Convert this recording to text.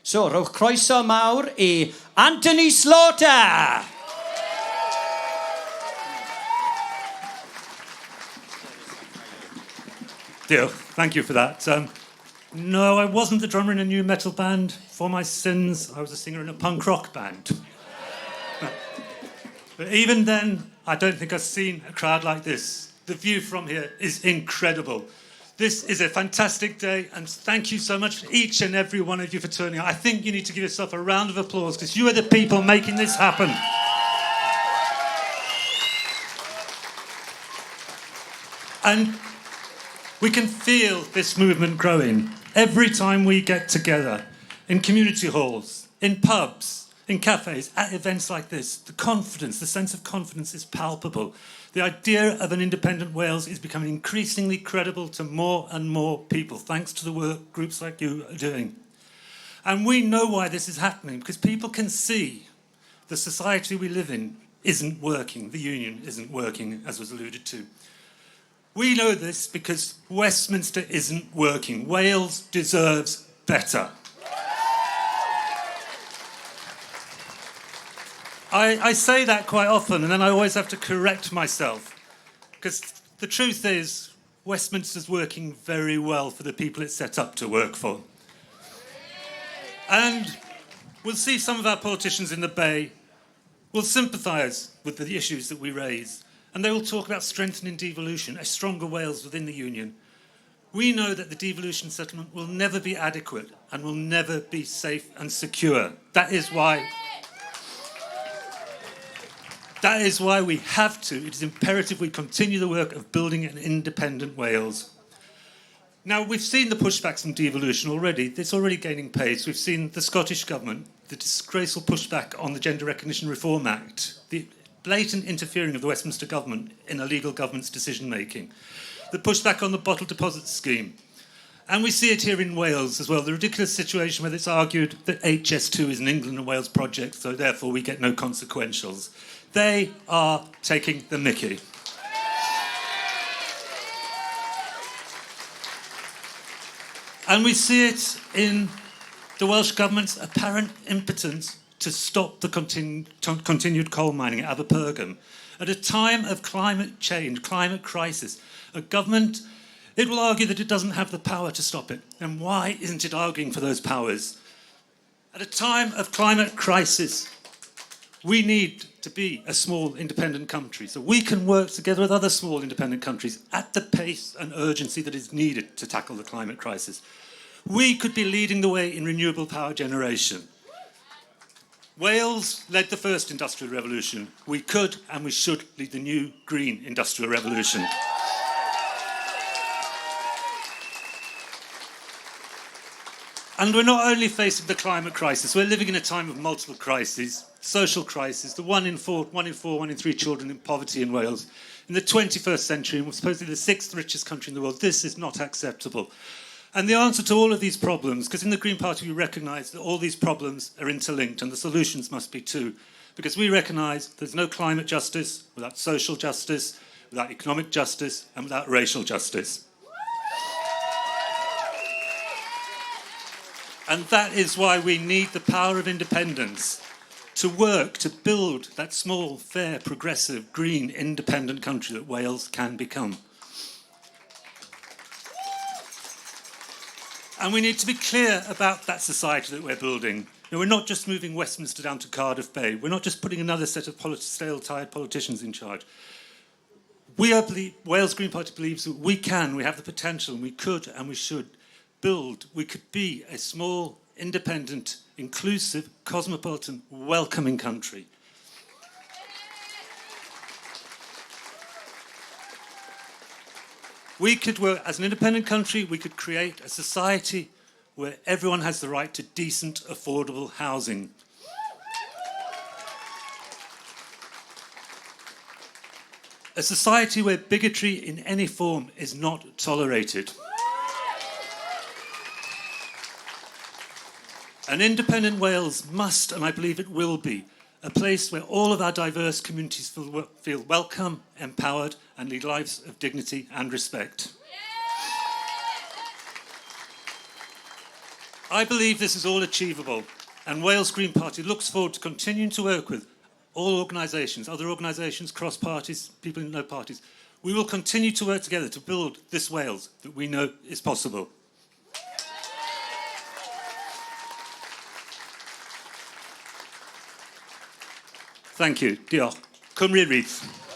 So, rhowch croeso mawr I Anthony Slaughter. Diolch. Thank you for that. No, I wasn't the drummer in a new metal band. For my sins, I was a singer in a punk rock band. But even then, I don't think I've seen a crowd like this. The view from here is incredible. This is a fantastic day, and thank you so much, each and every one of you, for turning out. I think you need to give yourself a round of applause, because you are the people making this happen. And we can feel this movement growing every time we get together in community halls, in pubs, in cafes, at events like this. The confidence, the sense of confidence is palpable. The idea of an independent Wales is becoming increasingly credible to more and more people, thanks to the work groups like you are doing. And we know why this is happening, because people can see the society we live in isn't working, the union isn't working, as was alluded to. We know this because Westminster isn't working. Wales deserves better. I say that quite often, and then I always have to correct myself, because the truth is, Westminster's working very well for the people it's set up to work for. And we'll see some of our politicians in the Bay will sympathise with the issues that we raise, and they will talk about strengthening devolution, a stronger Wales within the union. We know that the devolution settlement will never be adequate and will never be safe and secure. That is why we have to, it is imperative we continue the work of building an independent Wales. Now, we've seen the pushbacks from devolution already. It's already gaining pace. We've seen the Scottish Government, the disgraceful pushback on the Gender Recognition Reform Act, the blatant interfering of the Westminster Government in a legal government's decision-making, the pushback on the bottle deposit scheme. And we see it here in Wales as well, the ridiculous situation where it's argued that HS2 is an England and Wales project, so therefore we get no consequentials. They are taking the mickey. And we see it in the Welsh Government's apparent impotence to stop the continued coal mining at Aberpergam. At a time of climate change, climate crisis, a government, it will argue that it doesn't have the power to stop it. And why isn't it arguing for those powers? At a time of climate crisis, we need to be a small independent country, so we can work together with other small independent countries at the pace and urgency that is needed to tackle the climate crisis. We could be leading the way in renewable power generation. Wales led the first industrial revolution. We could and we should lead the new green industrial revolution. And we're not only facing the climate crisis, we're living in a time of multiple crises. Social crisis, the 1 in 4, 1 in 3 children in poverty in Wales. In the 21st century, and we're supposedly the 6th richest country in the world, this is not acceptable. And the answer to all of these problems, because in the Green Party we recognise that all these problems are interlinked and the solutions must be too, because we recognise there's no climate justice without social justice, without economic justice, and without racial justice. And that is why we need the power of independence to work to build that small, fair, progressive, green, independent country that Wales can become. And we need to be clear about that society that we're building. You know, we're not just moving Westminster down to Cardiff Bay. We're not just putting another set of stale-tired politicians in charge. Wales Green Party believes that we have the potential, and we could and we should build. We could be a small, independent, inclusive, cosmopolitan, welcoming country. We could work as an independent country, we could create a society where everyone has the right to decent, affordable housing. A society where bigotry in any form is not tolerated. An independent Wales must, and I believe it will be, a place where all of our diverse communities feel welcome, empowered, and lead lives of dignity and respect. I believe this is all achievable, and Wales Green Party looks forward to continuing to work with all organisations, other organisations, cross parties, people in no parties. We will continue to work together to build this Wales that we know is possible. Thank you. Diolch. Cymru Rydd.